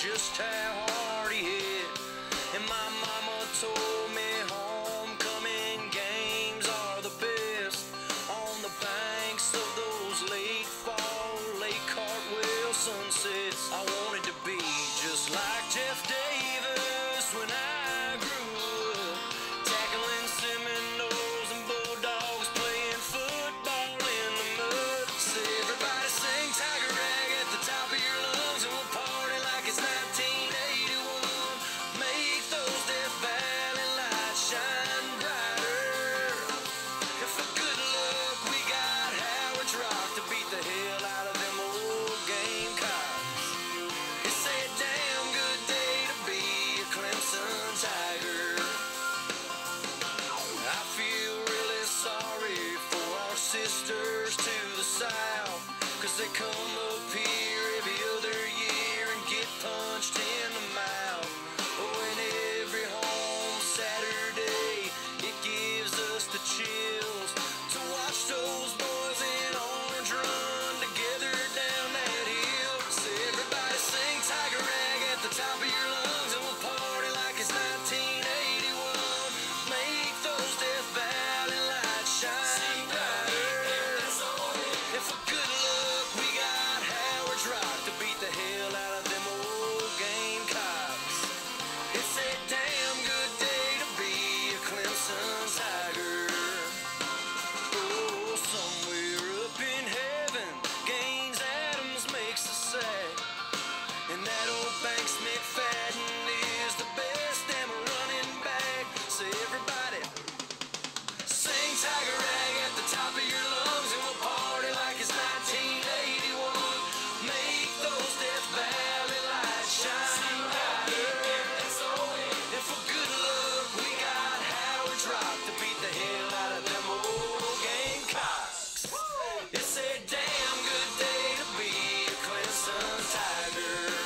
just how hard he hit. And my mama told me homecoming games are the best. On the banks of those late fall, late cartwheel sunsets. I wanted to be just like Jeff Davis when I grew up, tackling Seminoles and Bulldogs, playing football in the mud. So everybody sing Tiger Rag at the top of your lungs, and we'll party like it's 1981. Make those Death Valley lights shine brighter. And for good luck, we got Howard's Rock to beat the hell out of them old Gamecocks. It's a damn good day to be a Clemson Tiger. I feel really sorry for our sisters to the south, 'cause they come up here every other year and get punched in the mouth. But when every home Saturday, it gives us the chills to watch those boys in orange run together down that hill. So everybody sing Tiger Rag at the top of your lungs, and we'll party like it's 1981. Make those Death Valley lights shine brighter. And for good luck, we got Howard's Rock to beat the hell out of them old Gamecocks. It's a damn good day to be a Clemson Tiger. Oh, somewhere up in heaven, Gaines Adams makes a sack, and that old Banks McFadden is the best damn running back. So everybody sing Tiger Rag at the top of your lungs, and we'll party like it's 1981. Make those Death Valley lights shine brighter. And for good luck, we got Howard's Rock to beat the hell out of them old Gamecocks. It's a damn good day to be a Clemson Tiger.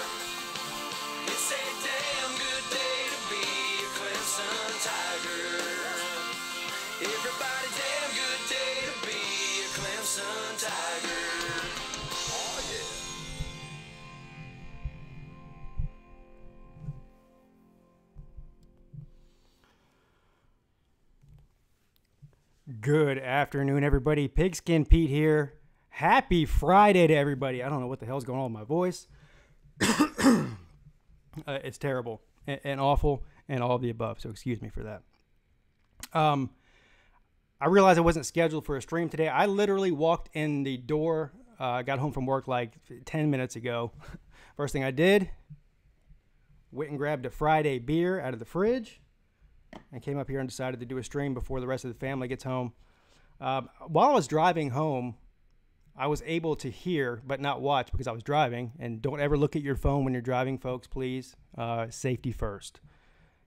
It's a damn good day to be a Clemson Tiger. Everybody, damn good day to be a Clemson Tiger. Oh yeah. Good afternoon, everybody. Pigskin Pete here. Happy Friday to everybody. I don't know what the hell's going on with my voice. It's terrible and awful and all of the above, so excuse me for that. I realized I wasn't scheduled for a stream today. I literally walked in the door. I got home from work like 10 minutes ago. First thing I did, went and grabbed a Friday beer out of the fridge and came up here and decided to do a stream before the rest of the family gets home. While I was driving home, I was able to hear but not watch because I was driving. And don't ever look at your phone when you're driving, folks, please. Safety first.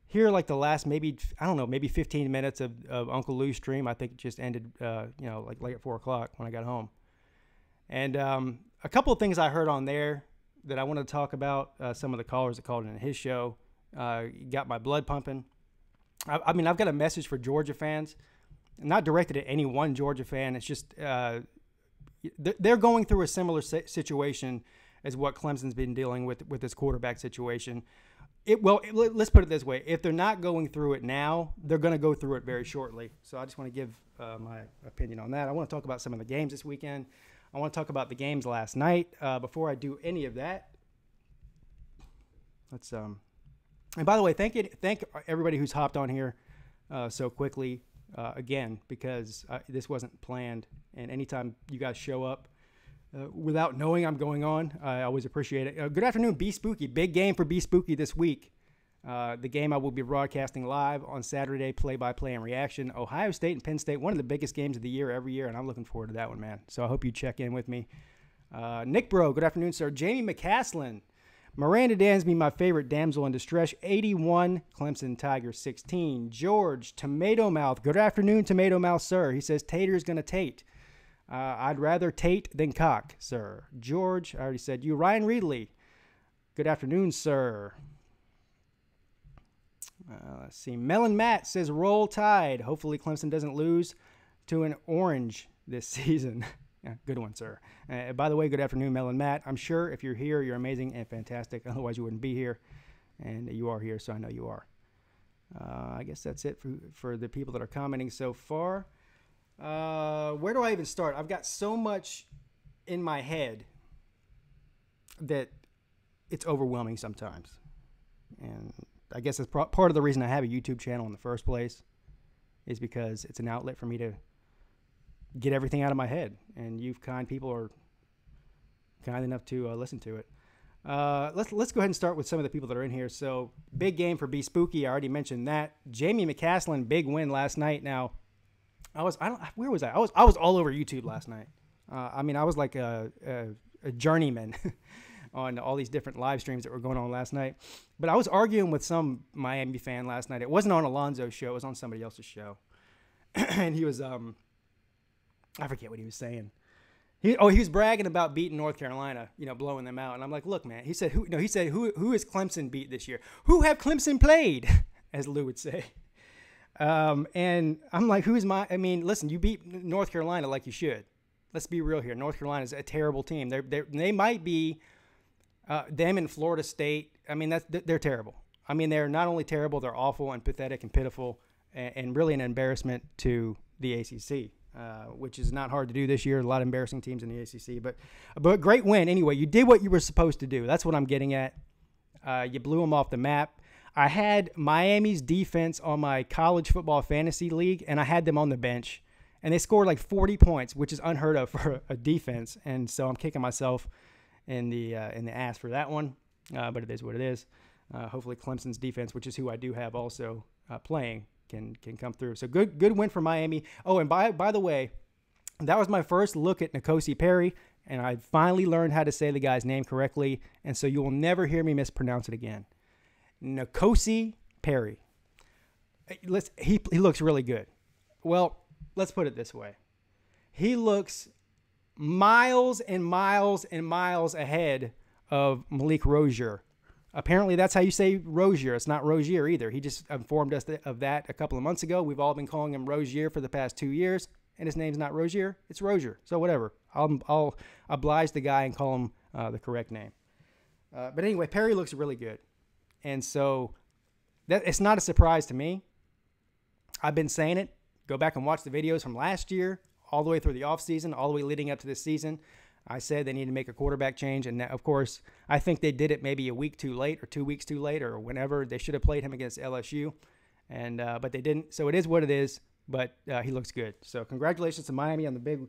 Here, like the last maybe 15 minutes of Uncle Lou's stream. I think it just ended, like at 4 o'clock when I got home. And a couple of things I heard on there that I wanted to talk about. Some of the callers that called in his show got my blood pumping. I mean, I've got a message for Georgia fans, not directed at any one Georgia fan. It's just they're going through a similar situation as what Clemson's been dealing with this quarterback situation. Let's put it this way. If they're not going through it now, they're going to go through it very shortly. So I just want to give my opinion on that. I want to talk about some of the games this weekend. I want to talk about the games last night. Before I do any of that, let's and by the way, thank everybody who's hopped on here so quickly again, because this wasn't planned. And anytime you guys show up without knowing I'm going on, I always appreciate it. Good afternoon, Be Spooky. Big game for Be Spooky this week. The game I will be broadcasting live on Saturday, play-by-play and reaction. Ohio State and Penn State, one of the biggest games of the year every year, and I'm looking forward to that one, man. So I hope you check in with me. Nick Bro, good afternoon, sir. Jamie McCaslin. Miranda Dansby, my favorite damsel in distress, 81. Clemson Tigers, 16. George, Tomato Mouth. Good afternoon, Tomato Mouth, sir. He says Tater's going to Tate. I'd rather Tate than cock, sir. George, I already said you. Ryan Reedley, good afternoon, sir. Let's see. Melon Matt says Roll Tide. Hopefully Clemson doesn't lose to an orange this season. Yeah, good one, sir. By the way, good afternoon, Mel and Matt. I'm sure if you're here, you're amazing and fantastic. Otherwise, you wouldn't be here. And you are here, so I know you are. I guess that's it for the people that are commenting so far. Where do I even start? I've got so much in my head that it's overwhelming sometimes. And I guess that's part of the reason I have a YouTube channel in the first place is because it's an outlet for me to get everything out of my head, and you kind people are kind enough to listen to it. Let's go ahead and start with some of the people that are in here. So, big game for Be Spooky. I already mentioned that. Jamie McCaslin, big win last night. Now, where was I? I was all over YouTube last night. I was like a journeyman on all these different live streams that were going on last night. But I was arguing with some Miami fan last night. It wasn't on Alonzo's show. It was on somebody else's show. And he was I forget what he was saying. He was bragging about beating North Carolina, blowing them out. And I'm like, look, man. He said, who has Clemson beat this year? Who have Clemson played? As Lou would say. And I'm like, listen, you beat North Carolina like you should. Let's be real here. North Carolina is a terrible team. They might be them in Florida State. They're terrible. They're not only terrible, they're awful and pathetic and pitiful and really an embarrassment to the ACC. Which is not hard to do this year. A lot of embarrassing teams in the ACC, but great win. Anyway, you did what you were supposed to do. That's what I'm getting at. You blew them off the map. I had Miami's defense on my college football fantasy league, and I had them on the bench, and they scored like 40 points, which is unheard of for a defense. And so I'm kicking myself in the ass for that one. But it is what it is. Hopefully Clemson's defense, which is who I do have also playing, can come through. So good win for Miami. Oh, and by the way, that was my first look at N'Kosi Perry, and I finally learned how to say the guy's name correctly, and so you will never hear me mispronounce it again. N'Kosi Perry. He looks really good. Well, let's put it this way. He looks miles and miles and miles ahead of Malik Rozier. Apparently, that's how you say Rozier. It's not Rozier either. He just informed us of that a couple of months ago. We've all been calling him Rozier for the past 2 years, and his name's not Rozier. It's Rozier. So whatever. I'll oblige the guy and call him the correct name. But anyway, Perry looks really good. And so it's not a surprise to me. I've been saying it. Go back and watch the videos from last year, all the way through the offseason, all the way leading up to this season. I said they need to make a quarterback change, and of course, I think they did it maybe a week too late or 2 weeks too late or whenever. They should have played him against LSU, but they didn't. So it is what it is, but he looks good. So congratulations to Miami on the big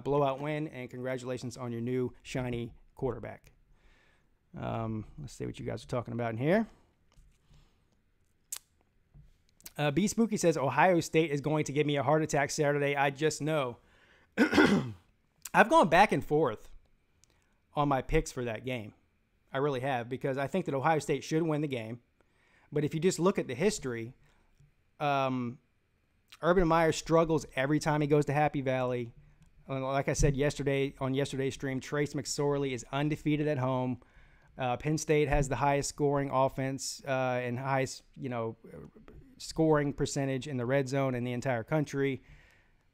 blowout win, and congratulations on your new shiny quarterback. Let's see what you guys are talking about in here. B Spooky says, Ohio State is going to give me a heart attack Saturday. I just know. I've gone back and forth on my picks for that game. I really have, because I think that Ohio State should win the game. But if you just look at the history, Urban Meyer struggles every time he goes to Happy Valley. Like I said on yesterday's stream, Trace McSorley is undefeated at home. Penn State has the highest scoring offense and highest, scoring percentage in the red zone in the entire country.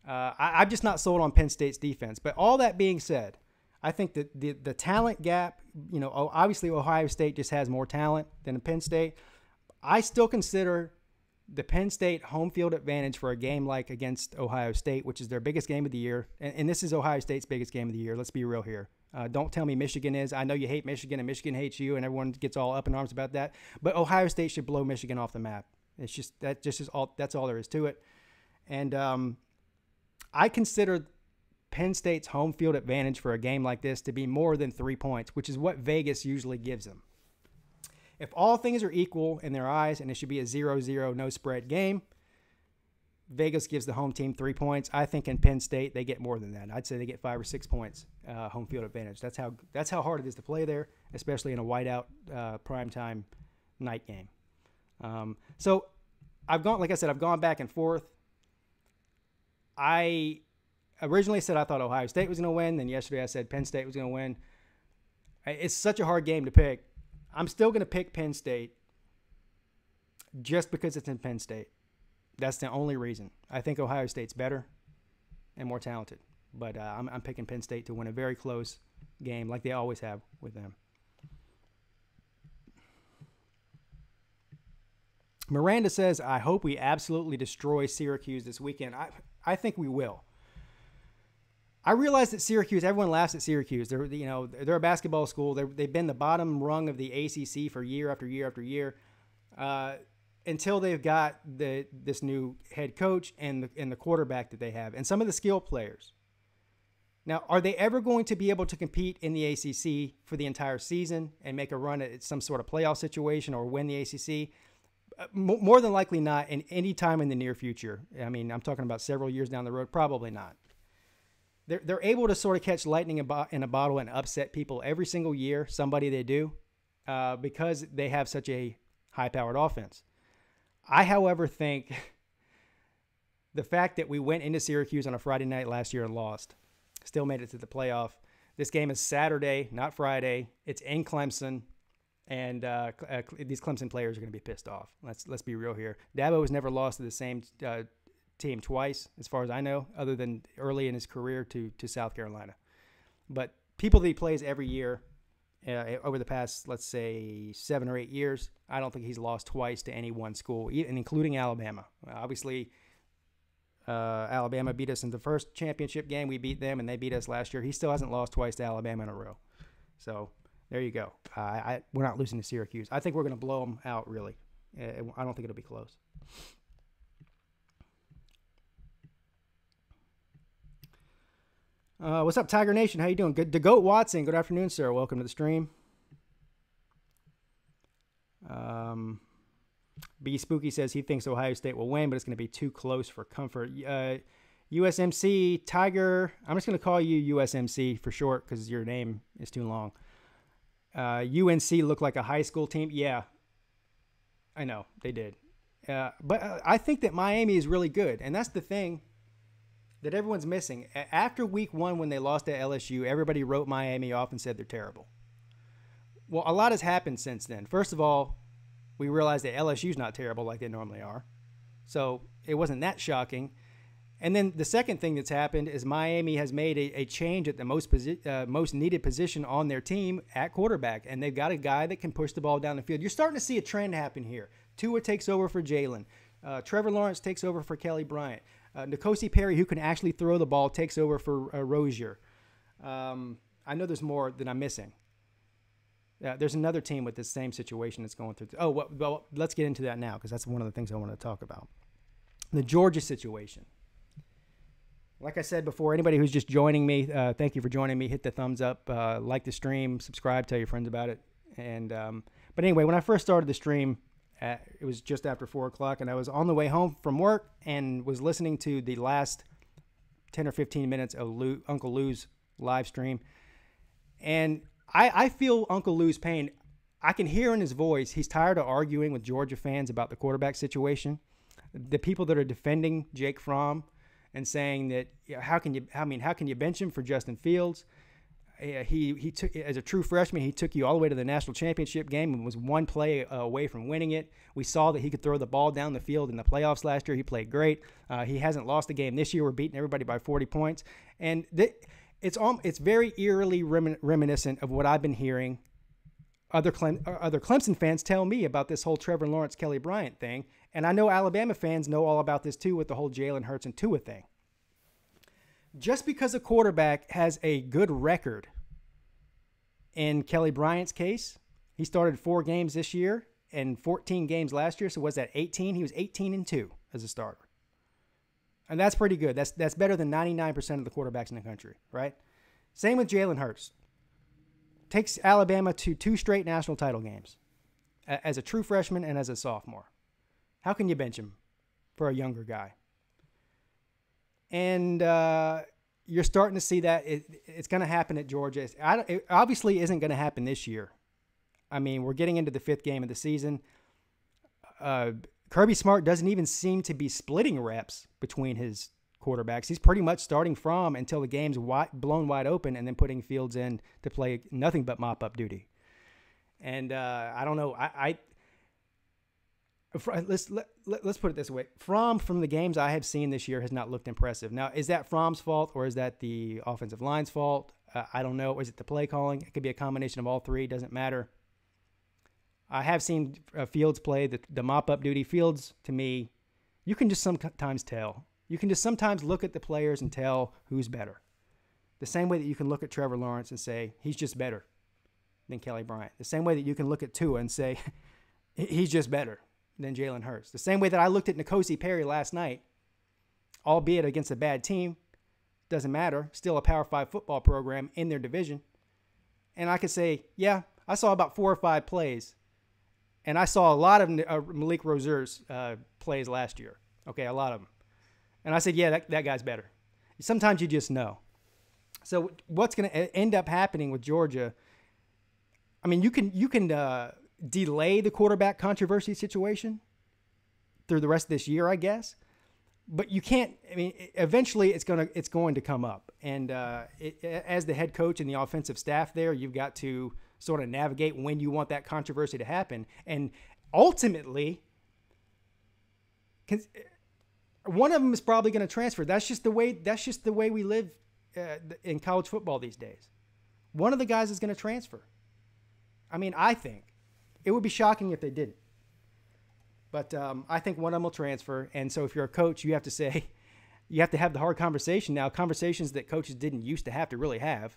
I'm just not sold on Penn State's defense. But all that being said, I think that the talent gap, obviously Ohio State just has more talent than Penn State. I still consider the Penn State home field advantage for a game like against Ohio State, which is their biggest game of the year. And this is Ohio State's biggest game of the year. Let's be real here. Don't tell me Michigan is. I know you hate Michigan and Michigan hates you, and everyone gets all up in arms about that. But Ohio State should blow Michigan off the map. It's just that's all there is to it. And I consider Penn State's home field advantage for a game like this to be more than 3 points, which is what Vegas usually gives them. If all things are equal in their eyes and it should be a 0-0 no spread game, Vegas gives the home team 3 points. I think in Penn State they get more than that. I'd say they get 5 or 6 points home field advantage. That's how hard it is to play there, especially in a whiteout primetime night game. So I've gone back and forth. I originally said I thought Ohio State was going to win. Then yesterday I said Penn State was going to win. It's such a hard game to pick. I'm still going to pick Penn State just because it's in Penn State. That's the only reason. I think Ohio State's better and more talented. But I'm picking Penn State to win a very close game like they always have with them. Miranda says, I hope we absolutely destroy Syracuse this weekend. I think we will. I realize that Syracuse, everyone laughs at Syracuse. They're a basketball school. They've been the bottom rung of the ACC for year after year after year, until they've got this new head coach and the quarterback that they have and some of the skill players. Now, are they ever going to be able to compete in the ACC for the entire season and make a run at some sort of playoff situation or win the ACC? More than likely not in any time in the near future. I mean, I'm talking about several years down the road. Probably not. They're able to sort of catch lightning in a bottle and upset people every single year, somebody they do, because they have such a high-powered offense. I, however, think the fact that we went into Syracuse on a Friday night last year and lost, still made it to the playoff. This game is Saturday, not Friday. It's in Clemson. And these Clemson players are going to be pissed off. Let's be real here. Dabo has never lost to the same team twice, as far as I know, other than early in his career to South Carolina. But people that he plays every year over the past, let's say, 7 or 8 years, I don't think he's lost twice to any one school, including Alabama. Obviously, Alabama beat us in the first championship game. We beat them, and they beat us last year. He still hasn't lost twice to Alabama in a row. So there you go. We're not losing to Syracuse. I think we're going to blow them out, really. I don't think it'll be close. What's up, Tiger Nation? How you doing? Good. DeGoat Watson, good afternoon, sir. Welcome to the stream. B Spooky says he thinks Ohio State will win, but it's going to be too close for comfort. USMC, Tiger, I'm just going to call you USMC for short because your name is too long. UNC looked like a high school team. Yeah, I know, they did. But I think that Miami is really good, and that's the thing that everyone's missing. After week 1, when they lost at LSU, everybody wrote Miami off and said they're terrible. Well, a lot has happened since then. First of all, we realized that LSU's not terrible like they normally are. So it wasn't that shocking. And then the second thing that's happened is Miami has made a change at the most needed position on their team at quarterback. And they've got a guy that can push the ball down the field. You're starting to see a trend happen here. Tua takes over for Jalen. Trevor Lawrence takes over for Kelly Bryant. N'Kosi Perry, who can actually throw the ball, takes over for Rozier. I know there's more that I'm missing. There's another team with this same situation that's going through. Well, let's get into that now because that's one of the things I want to talk about. The Georgia situation. Like I said before, anybody who's just joining me, thank you for joining me. Hit the thumbs up, like the stream, subscribe, tell your friends about it. And but anyway, when I first started the stream, it was just after 4 o'clock, and I was on the way home from work and was listening to the last 10 or 15 minutes of Uncle Lou's live stream. And I feel Uncle Lou's pain. I can hear in his voice he's tired of arguing with Georgia fans about the quarterback situation. The people that are defending Jake Fromm and saying that how can you bench him for Justin Fields? He took, as a true freshman, he took you all the way to the national championship game and was one play away from winning it. We saw that he could throw the ball down the field in the playoffs last year. He played great. He hasn't lost a game this year. We're beating everybody by 40 points. And it's very eerily reminiscent of what I've been hearing other Clemson fans tell me about this whole Trevor Lawrence, Kelly Bryant thing. And I know Alabama fans know all about this too with the whole Jalen Hurts and Tua thing. Just because a quarterback has a good record, in Kelly Bryant's case, he started 4 games this year and 14 games last year. So was that 18? He was 18-2 as a starter. And that's pretty good. That's better than 99% of the quarterbacks in the country, right? Same with Jalen Hurts. Takes Alabama to 2 straight national title games as a true freshman and as a sophomore. How can you bench him for a younger guy? And you're starting to see that it's going to happen at Georgia. It obviously isn't going to happen this year. I mean, we're getting into the 5th game of the season. Kirby Smart doesn't even seem to be splitting reps between his quarterbacks. He's pretty much starting from until the game's blown wide open and then putting Fields in to play nothing but mop-up duty. And I don't know. Let's put it this way. Fromm, from the games I have seen this year, has not looked impressive. Now, is that Fromm's fault or is that the offensive line's fault? I don't know. Is it the play calling? It could be a combination of all three. Doesn't matter. I have seen Fields play the mop-up duty. Fields, to me, you can just sometimes tell. You can just sometimes look at the players and tell who's better. The same way that you can look at Trevor Lawrence and say, he's just better than Kelly Bryant. The same way that you can look at Tua and say, he's just better than Jalen Hurts. The same way that I looked at N'Kosi Perry last night, albeit against a bad team, doesn't matter, still a Power 5 football program in their division. And I could say, yeah, I saw about 4 or 5 plays, and I saw a lot of Malik Rozier's plays last year. Okay, a lot of them. And I said, yeah, that guy's better. Sometimes you just know. So what's going to end up happening with Georgia, I mean, you can delay the quarterback controversy situation through the rest of this year, I guess. But you can't. I mean, eventually it's going to come up. And as the head coach and the offensive staff there, you've got to sort of navigate when you want that controversy to happen. And ultimately, one of them is probably going to transfer. That's just the way we live in college football these days. One of the guys is going to transfer. I mean, I think it would be shocking if they didn't. But I think one of them will transfer. And so if you're a coach, you have to have the hard conversation now, conversations that coaches didn't used to have to really have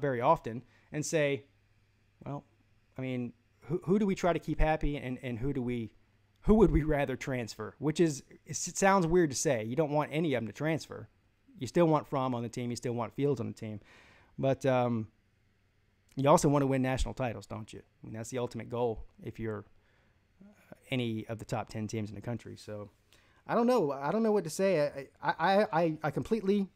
very often, and say, well, I mean, who do we try to keep happy, and who would we rather transfer? Which is, it sounds weird to say. You don't want any of them to transfer. You still want Fromm on the team. You still want Fields on the team. But you also want to win national titles, don't you? I mean, that's the ultimate goal if you're any of the top 10 teams in the country. So I don't know. I don't know what to say. I completely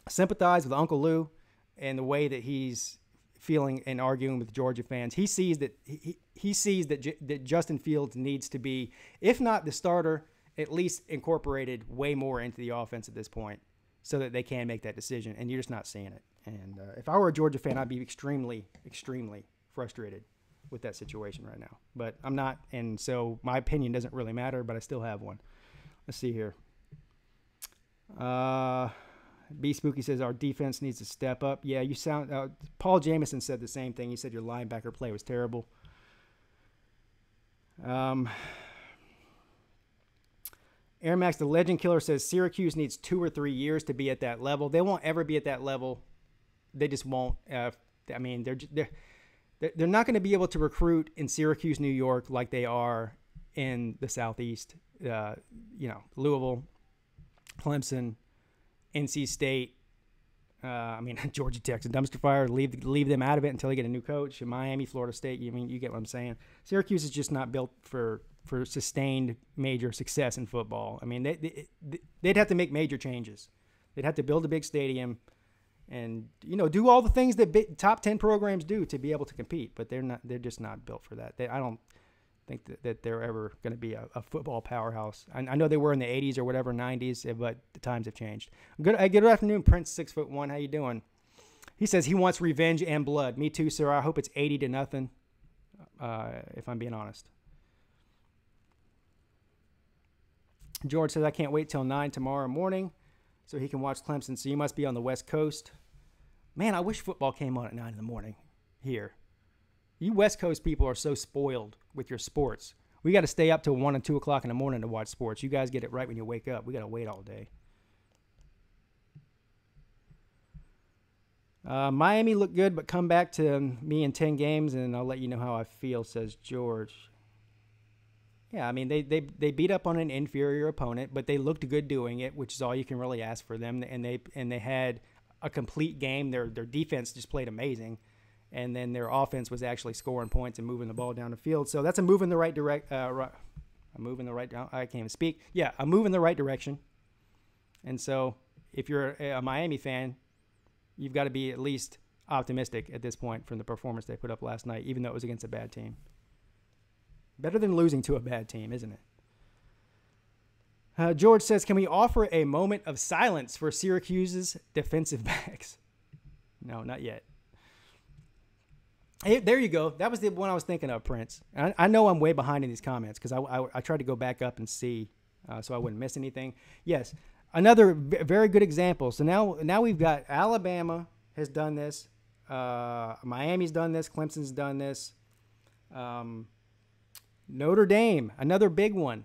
sympathize with Uncle Lou and the way that he's feeling and arguing with Georgia fans. He sees that Justin Fields needs to be, if not the starter, at least incorporated way more into the offense at this point so that they can make that decision. And you're just not seeing it. And if I were a Georgia fan, I'd be extremely, extremely frustrated with that situation right now. But I'm not, and so my opinion doesn't really matter, but I still have one. Let's see here. B Spooky says our defense needs to step up. Yeah, you sound. Paul Jameson said the same thing. He said your linebacker play was terrible. Air Max, the Legend Killer, says Syracuse needs 2 or 3 years to be at that level. They won't ever be at that level. They just won't. I mean, they're not going to be able to recruit in Syracuse, New York, like they are in the Southeast. Louisville, Clemson, NC State. Georgia Tech's a dumpster fire. Leave them out of it until they get a new coach. Miami, Florida State. You get what I'm saying. Syracuse is just not built for sustained major success in football. I mean, they'd have to make major changes. They'd have to build a big stadium and, do all the things that top 10 programs do to be able to compete. But they're just not built for that. I don't think that they're ever going to be a football powerhouse. I know they were in the 80s or whatever, 90s, but the times have changed. Good afternoon, Prince 6'1". How you doing? He says he wants revenge and blood. Me too, sir. I hope it's 80-0, if I'm being honest. George says, I can't wait till 9 tomorrow morning so he can watch Clemson. So you must be on the West Coast. Man, I wish football came on at 9 in the morning here. You West Coast people are so spoiled with your sports. We got to stay up till 1 and 2 o'clock in the morning to watch sports. You guys get it right when you wake up. We got to wait all day. Miami looked good, but come back to me in 10 games, and I'll let you know how I feel, says George. Yeah, I mean, they beat up on an inferior opponent, but they looked good doing it, which is all you can really ask for them. And they had a complete game. Their defense just played amazing, and then their offense was actually scoring points and moving the ball down the field. So that's a move in the right direction. I can't even speak. Yeah, a move in the right direction. And so if you're a Miami fan, you've got to be at least optimistic at this point from the performance they put up last night, even though it was against a bad team. Better than losing to a bad team, isn't it? George says, can we offer a moment of silence for Syracuse's defensive backs? No, not yet. Hey, there you go. That was the one I was thinking of, Prince. I know I'm way behind in these comments because I tried to go back up and see so I wouldn't miss anything. Yes, another very good example. So now we've got Alabama has done this. Miami's done this. Clemson's done this. Notre Dame, another big one.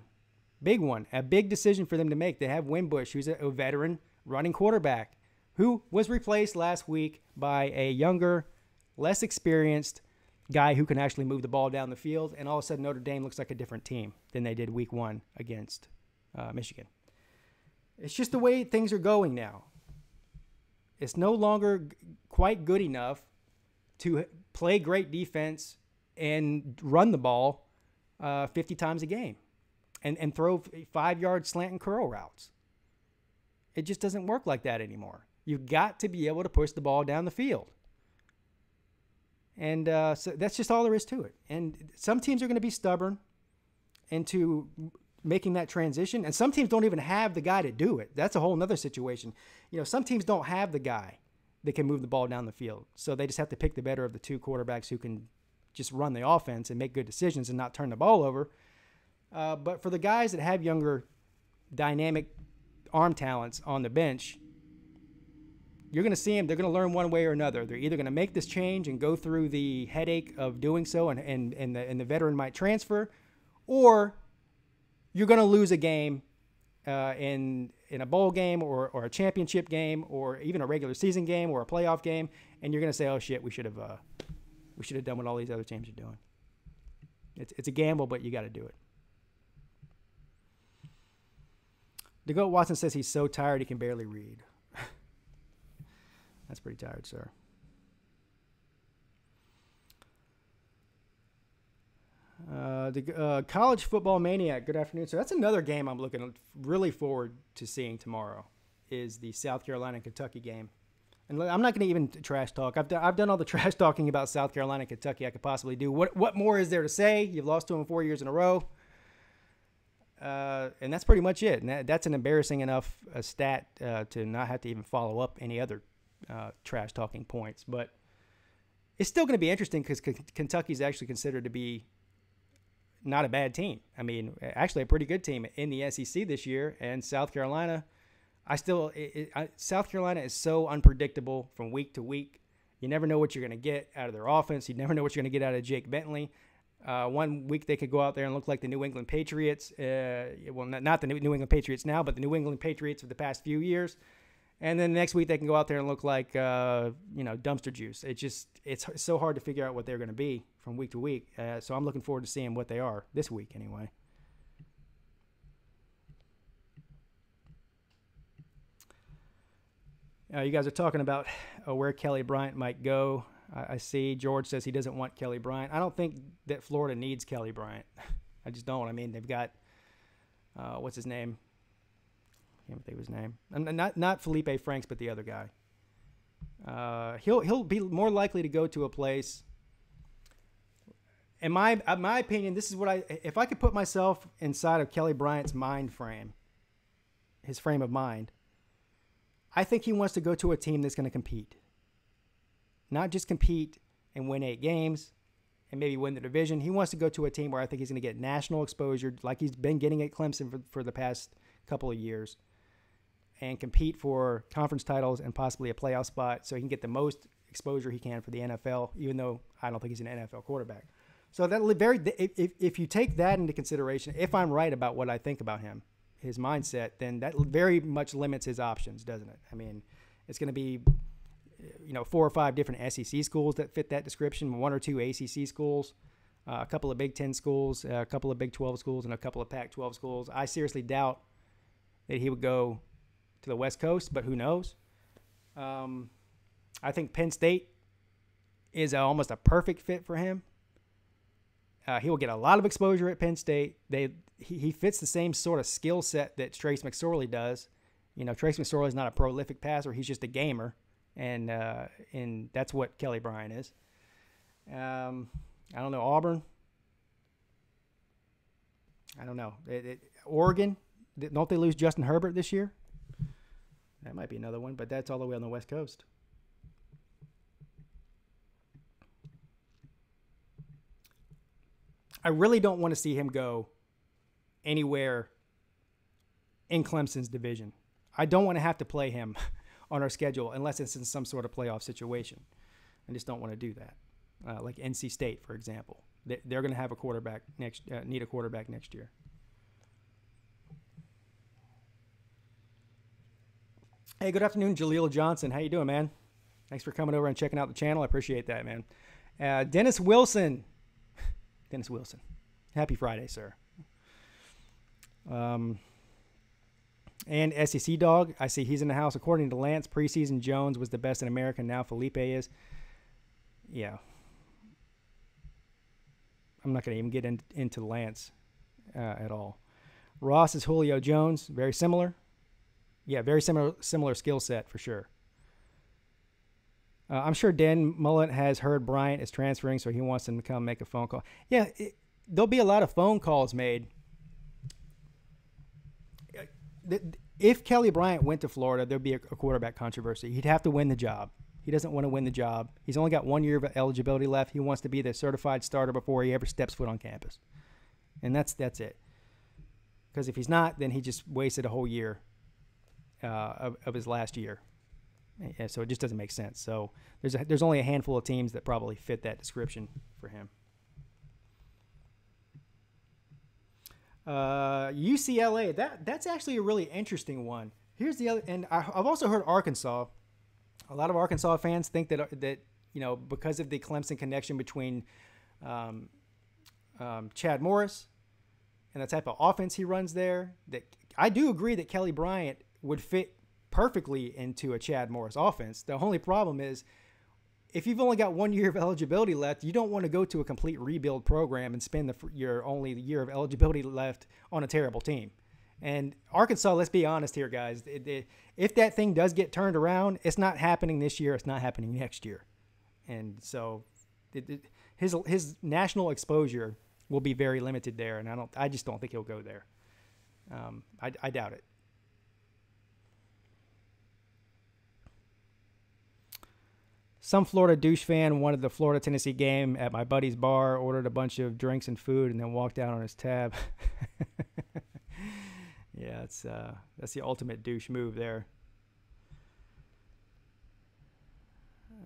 A big decision for them to make. They have Wimbush, who's a veteran running quarterback, who was replaced last week by a younger, less experienced guy who can actually move the ball down the field. And all of a sudden, Notre Dame looks like a different team than they did week 1 against Michigan. It's just the way things are going now. It's no longer quite good enough to play great defense and run the ball 50 times a game and throw 5-yard slant and curl routes. It just doesn't work like that anymore. You've got to be able to push the ball down the field. And so that's just all there is to it. And some teams are going to be stubborn into making that transition. And some teams don't even have the guy to do it. That's a whole nother situation. Some teams don't have the guy that can move the ball down the field. So they just have to pick the better of the two quarterbacks who can just run the offense and make good decisions and not turn the ball over. But for the guys that have younger, dynamic arm talents on the bench, you're going to see them. They're going to learn one way or another. They're either going to make this change and go through the headache of doing so, and the veteran might transfer, or you're going to lose a game in a bowl game or a championship game or even a regular season game or a playoff game, and you're going to say, "Oh shit, we should have done what all these other teams are doing." It's a gamble, but you got to do it. DeGoat Watson says he's so tired he can barely read. That's pretty tired, sir. The College Football Maniac, good afternoon. So that's another game I'm looking really forward to seeing tomorrow, is the South Carolina and Kentucky game. And I'm not going to even trash talk. I've done all the trash talking about South Carolina and Kentucky I could possibly do. What more is there to say? You've lost to them 4 years in a row. And that's pretty much it. And that's an embarrassing enough stat to not have to even follow up any other trash talking points. But it's still going to be interesting because Kentucky's actually considered to be not a bad team. I mean, actually a pretty good team in the SEC this year. And South Carolina, South Carolina is so unpredictable from week to week. You never know what you're going to get out of their offense. You never know what you're going to get out of Jake Bentley. One week they could go out there and look like the New England Patriots. Well, not the New England Patriots now, but the New England Patriots of the past few years. And then the next week they can go out there and look like, dumpster juice. It's so hard to figure out what they're going to be from week to week. So I'm looking forward to seeing what they are this week anyway. You guys are talking about where Kelly Bryant might go. I see George says he doesn't want Kelly Bryant. I don't think that Florida needs Kelly Bryant. I just don't. I mean, they've got, what's his name? I can't think of his name. Not Felipe Franks, but the other guy. He'll be more likely to go to a place. In my opinion, this is what if I could put myself inside of Kelly Bryant's mind frame, his frame of mind, I think he wants to go to a team that's going to compete. Not just compete and win 8 games and maybe win the division. He wants to go to a team where I think he's going to get national exposure like he's been getting at Clemson for the past couple of years and compete for conference titles and possibly a playoff spot so he can get the most exposure he can for the NFL, even though I don't think he's an NFL quarterback. So if you take that into consideration, if I'm right about what I think about him, his mindset, then that very much limits his options, doesn't it? I mean, it's going to be 4 or 5 different SEC schools that fit that description, 1 or 2 ACC schools, a couple of Big Ten schools, a couple of Big 12 schools, and a couple of Pac-12 schools. I seriously doubt that he would go to the West Coast, but who knows? I think Penn State is almost a perfect fit for him. He will get a lot of exposure at Penn State. He fits the same sort of skill set that Trace McSorley does. Trace McSorley is not a prolific passer. He's just a gamer. And that's what Kelly Bryant is. I don't know, Auburn. I don't know. Oregon, don't they lose Justin Herbert this year? That might be another one, but that's all the way on the West Coast. I really don't want to see him go anywhere in Clemson's division. I don't want to have to play him on our schedule unless it's in some sort of playoff situation. I just don't want to do that. Like NC State, for example. They're going to have a quarterback need a quarterback next year. Hey, good afternoon, Jaleel Johnson. How you doing, man? Thanks for coming over and checking out the channel. I appreciate that, man. Dennis Wilson. Dennis Wilson. Happy Friday, sir. And SEC Dog. I see he's in the house. According to Lance, preseason Jones was the best in America. Now Felipe is. Yeah. I'm not going to even get into Lance at all. Ross is Julio Jones. Very similar. Yeah, very similar skill set for sure. I'm sure Dan Mullen has heard Bryant is transferring, so he wants him to come make a phone call. Yeah, there'll be a lot of phone calls made. If Kelly Bryant went to Florida, there'd be a quarterback controversy. He'd have to win the job. He doesn't want to win the job. He's only got 1 year of eligibility left. He wants to be the certified starter before he ever steps foot on campus. And that's it. Because if he's not, then he just wasted a whole year of his last year. Yeah, so it just doesn't make sense. So there's only a handful of teams that probably fit that description for him. UCLA, that's actually a really interesting one. Here's the other, and I've also heard Arkansas. A lot of Arkansas fans think that because of the Clemson connection between Chad Morris and the type of offense he runs there, that I do agree that Kelly Bryant would fit perfectly into a Chad Morris offense. The only problem is if you've only got 1 year of eligibility left, you don't want to go to a complete rebuild program and spend your only year of eligibility left on a terrible team. And Arkansas, let's be honest here, guys. If that thing does get turned around, it's not happening this year. It's not happening next year. And so his national exposure will be very limited there, and I just don't think he'll go there. I doubt it. Some Florida douche fan wanted the Florida-Tennessee game at my buddy's bar, ordered a bunch of drinks and food, and then walked out on his tab. Yeah, that's the ultimate douche move there.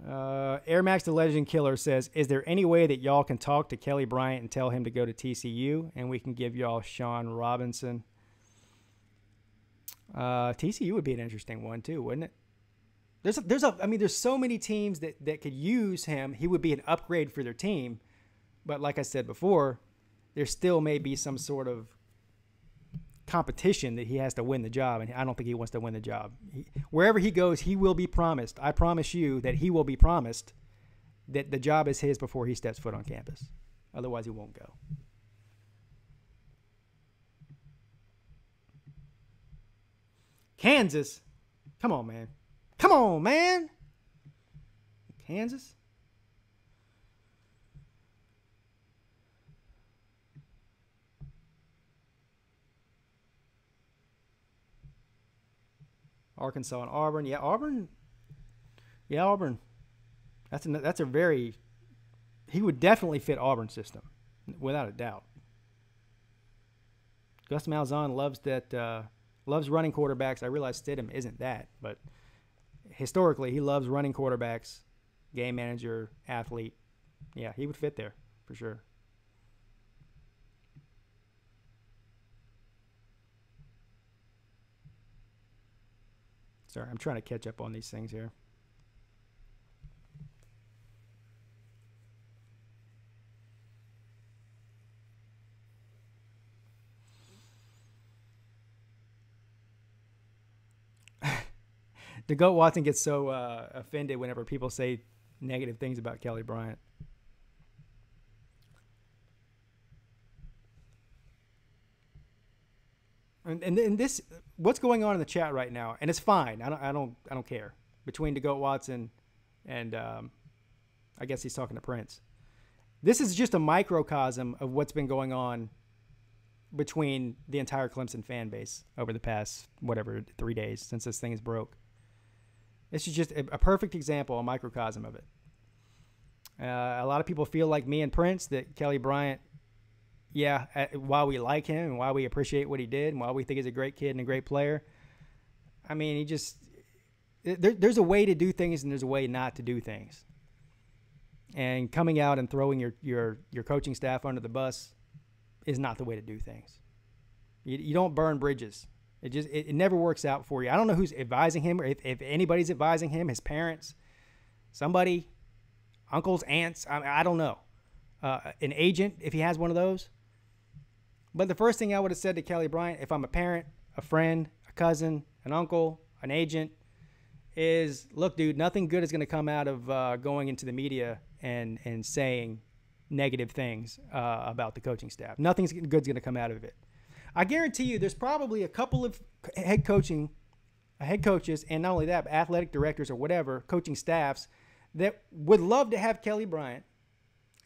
Air Max the Legend Killer says, is there any way that y'all can talk to Kelly Bryant and tell him to go to TCU, and we can give y'all Sean Robinson? TCU would be an interesting one too, wouldn't it? There's so many teams that could use him. He would be an upgrade for their team. But like I said before, there still may be some sort of competition that he has to win the job, and I don't think he wants to win the job. Wherever he goes, he will be promised. I promise you that he will be promised that the job is his before he steps foot on campus. Otherwise, he won't go. Kansas? Come on, man. Come on, man. Kansas? Arkansas and Auburn. Yeah, Auburn. Yeah, Auburn. That's a very. He would definitely fit Auburn's system, without a doubt. Gus Malzahn loves running quarterbacks. I realize Stidham isn't that, but historically he loves running quarterbacks, game manager, athlete. Yeah, he would fit there for sure. Sorry, I'm trying to catch up on these things here. The Goat Watson gets so offended whenever people say negative things about Kelly Bryant. And this, what's going on in the chat right now, and it's fine. I don't care. Between the Goat Watson and I guess he's talking to Prince. This is just a microcosm of what's been going on between the entire Clemson fan base over the past 3 days since this thing is broke. This is just a perfect example, a microcosm of it. A lot of people feel like me and Prince that Kelly Bryant yeah, why we like him and why we appreciate what he did and why we think he's a great kid and a great player. I mean, he just there's a way to do things and there's a way not to do things. And coming out and throwing your coaching staff under the bus is not the way to do things. You don't burn bridges. It never works out for you. I don't know who's advising him, or if anybody's advising him, his parents, somebody, uncles, aunts. I don't know. An agent, if he has one of those. But the first thing I would have said to Kelly Bryant, if I'm a parent, a friend, a cousin, an uncle, an agent, is, look, dude, nothing good is going to come out of going into the media and saying negative things about the coaching staff. Nothing good's going to come out of it. I guarantee you there's probably a couple of head coaches, and not only that, but athletic directors or whatever, coaching staffs that would love to have Kelly Bryant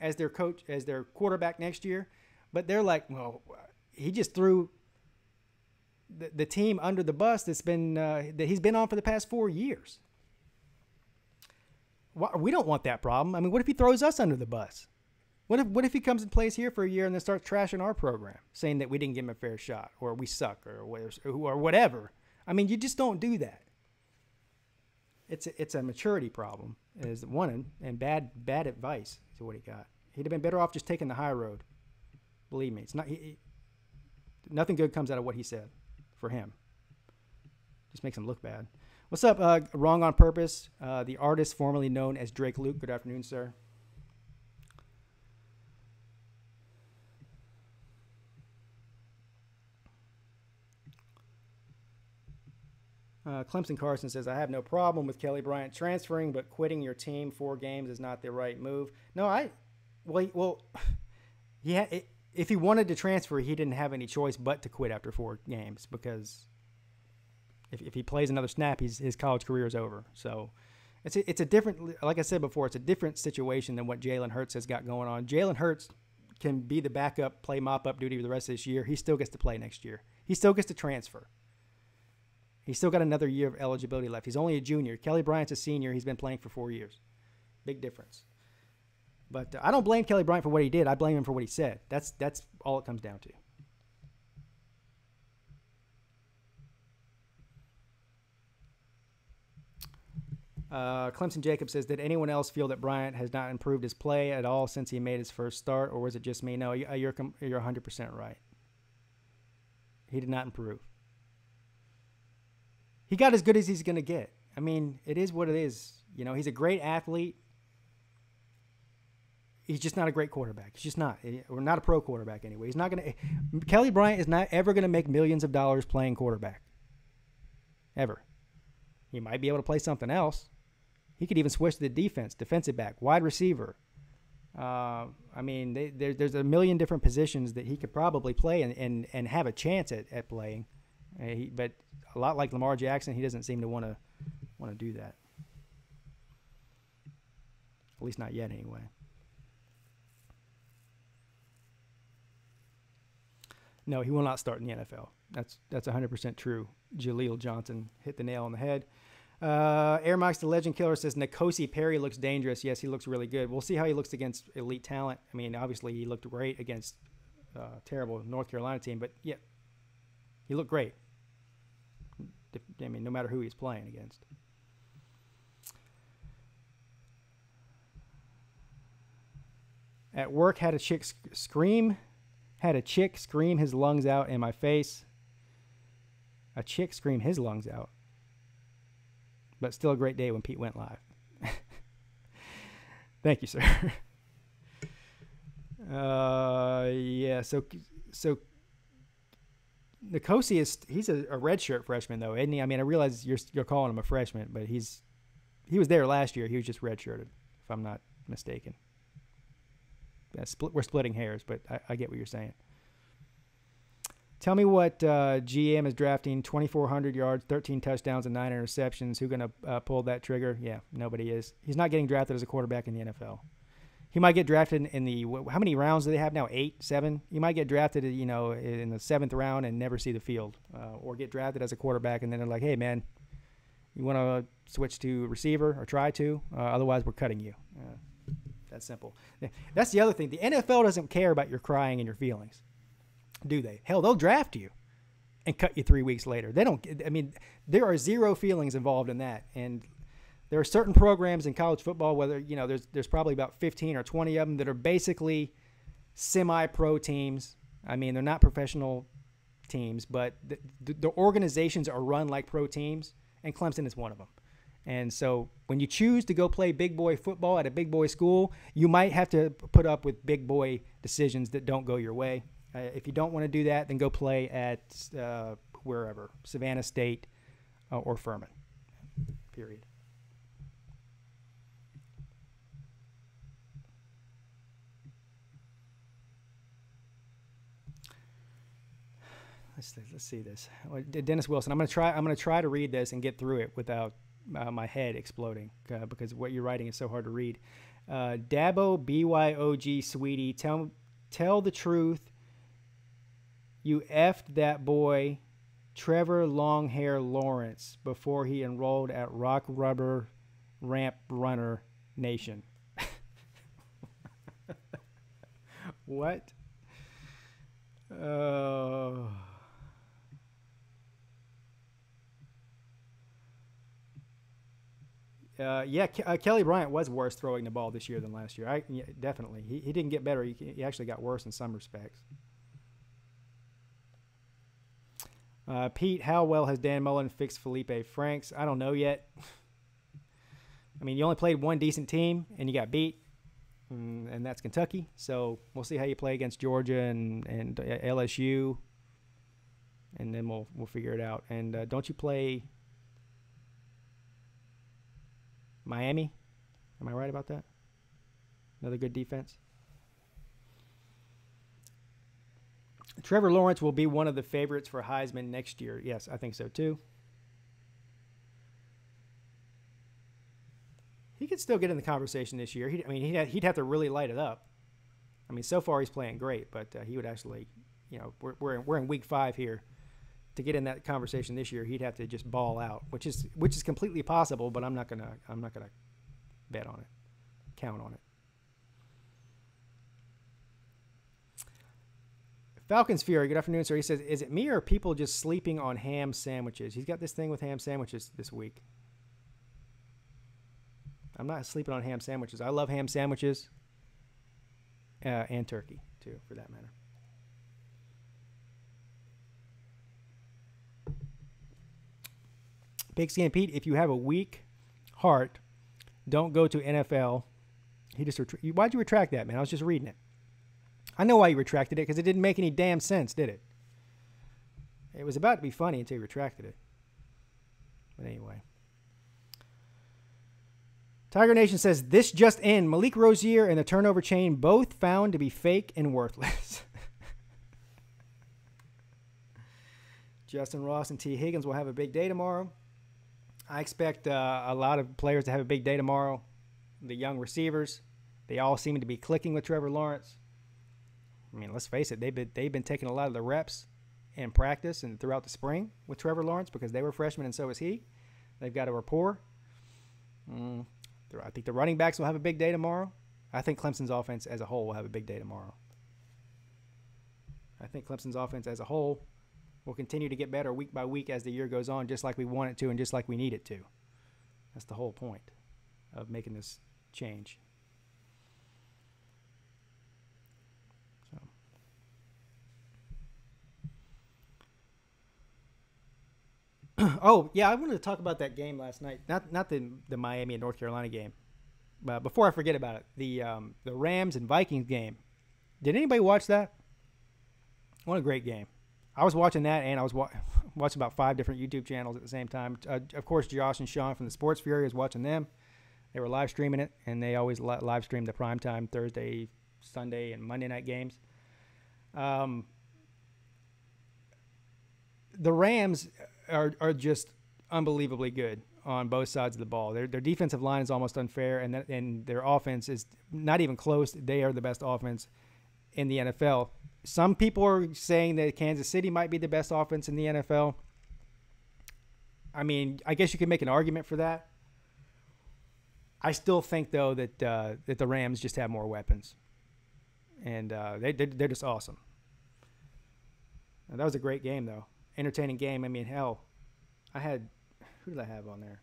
as their coach, as their quarterback next year. But they're like, well, he just threw the team under the bus that he's been on for the past 4 years. We don't want that problem. I mean, what if he throws us under the bus? What if he comes and plays here for a year and then starts trashing our program, saying that we didn't give him a fair shot or we suck or whatever? I mean, you just don't do that. It's a maturity problem, is one, and bad advice is what he got. He'd have been better off just taking the high road. Believe me, it's not. Nothing good comes out of what he said for him. Just makes him look bad. What's up? Wrong on Purpose, the artist formerly known as Drake Luke. Good afternoon, sir. Clemson Carson says, I have no problem with Kelly Bryant transferring, but quitting your team 4 games is not the right move. No, if he wanted to transfer, he didn't have any choice but to quit after 4 games, because if he plays another snap, his college career is over. So it's a different, like I said before, it's a different situation than what Jalen Hurts has got going on. Jalen Hurts can be the backup, play mop-up duty for the rest of this year. He still gets to play next year. He still gets to transfer. He's still got another year of eligibility left. He's only a junior. Kelly Bryant's a senior. He's been playing for 4 years. Big difference. But I don't blame Kelly Bryant for what he did. I blame him for what he said. That's all it comes down to. Clemson Jacob says, did anyone else feel that Bryant has not improved his play at all since he made his first start, or was it just me? No, you're 100% right. He did not improve. He got as good as he's going to get. I mean, it is what it is. You know, he's a great athlete. He's just not a great quarterback. He's just not. Or not a pro quarterback anyway. He's not going to. Kelly Bryant is not ever going to make millions of dollars playing quarterback. Ever. He might be able to play something else. He could even switch to the defense, defensive back, wide receiver. I mean, there's a million different positions that he could probably play and have a chance at playing. But a lot like Lamar Jackson, he doesn't seem to want to do that. At least not yet, anyway. No, he will not start in the NFL. That's 100% true. Jaleel Johnson hit the nail on the head. Air Max the Legend Killer says N'Kosi Perry looks dangerous. Yes, he looks really good. We'll see how he looks against elite talent. I mean, obviously he looked great against terrible North Carolina team, but yeah, he looked great. I mean, no matter who he's playing against. At work, had a chick scream his lungs out in my face. A chick scream his lungs out. But still a great day when Pete went live. Thank you, sir. Yeah, so N'Kosi he's a redshirt freshman though, isn't he? I mean, I realize you're calling him a freshman, but he was there last year. He was just redshirted, if I'm not mistaken. We're splitting hairs, but I get what you're saying. Tell me what GM is drafting: 2,400 yards, 13 touchdowns, and 9 interceptions. Who's going to pull that trigger? Yeah, nobody is. He's not getting drafted as a quarterback in the NFL. He might get drafted in the – how many rounds do they have now? 8, 7? He might get drafted, in the 7th round and never see the field, or get drafted as a quarterback, and then they're like, hey, man, you want to switch to receiver or try to? Otherwise, we're cutting you. That's simple. That's the other thing. The NFL doesn't care about your crying and your feelings, do they? Hell, they'll draft you and cut you 3 weeks later. They don't. I mean, there are zero feelings involved in that. And there are certain programs in college football, whether, you know, there's probably about 15 or 20 of them that are basically semi-pro teams. I mean, they're not professional teams, but the organizations are run like pro teams, and Clemson is one of them. And so when you choose to go play big boy football at a big boy school, you might have to put up with big boy decisions that don't go your way. If you don't want to do that, then go play at wherever, Savannah State or Furman, period. Let's see this. Dennis Wilson. I'm gonna try to read this and get through it without my head exploding because what you're writing is so hard to read. Dabo BYOG Sweetie, tell the truth. You effed that boy Trevor Longhair Lawrence before he enrolled at Rock Rubber Ramp Runner Nation. What? Kelly Bryant was worse throwing the ball this year than last year. Yeah, definitely. He didn't get better. He actually got worse in some respects. Pete, how well has Dan Mullen fixed Felipe Franks? I don't know yet. I mean, you only played one decent team, and you got beat, and that's Kentucky. So we'll see how you play against Georgia and LSU, and then we'll figure it out. And don't you play Miami? Am I right about that? Another good defense. Trevor Lawrence will be one of the favorites for Heisman next year. Yes, I think so too. He could still get in the conversation this year. He'd have to really light it up. I mean, so far he's playing great, but he would actually, you know, we're in week 5 here. To get in that conversation this year, he'd have to just ball out, which is completely possible. But I'm not gonna bet on it, count on it. Falcons Fury, good afternoon, sir. He says, is it me or people just sleeping on ham sandwiches? He's got this thing with ham sandwiches this week. I'm not sleeping on ham sandwiches. I love ham sandwiches and turkey, too, for that matter. Pigskin and Pete, if you have a weak heart, don't go to NFL. Why'd you retract that, man? I was just reading it. I know why you retracted it, because it didn't make any damn sense, did it? It was about to be funny until you retracted it. But anyway. Tiger Nation says, this just in. Malik Rozier and the turnover chain both found to be fake and worthless. Justin Ross and T. Higgins will have a big day tomorrow. I expect a lot of players to have a big day tomorrow. The young receivers, they all seem to be clicking with Trevor Lawrence. I mean, let's face it, they've been taking a lot of the reps in practice and throughout the spring with Trevor Lawrence because they were freshmen and so is he. They've got a rapport. I think the running backs will have a big day tomorrow. I think Clemson's offense as a whole will have a big day tomorrow. I think Clemson's offense as a whole will continue to get better week by week as the year goes on, just like we want it to and just like we need it to. That's the whole point of making this change. Oh, yeah, I wanted to talk about that game last night. Not the Miami and North Carolina game. But before I forget about it, the Rams and Vikings game. Did anybody watch that? What a great game. I was watching that, and I was watching about 5 different YouTube channels at the same time. Of course, Josh and Sean from the Sports Fury was watching them. They were live streaming it, and they always live stream the primetime Thursday, Sunday, and Monday night games. The Rams are just unbelievably good on both sides of the ball. Their defensive line is almost unfair, and their offense is not even close. They are the best offense in the NFL. Some people are saying that Kansas City might be the best offense in the NFL. I mean, I guess you could make an argument for that. I still think though that the Rams just have more weapons, and they're just awesome. That was a great game though, entertaining game. I mean, hell, who did I have on there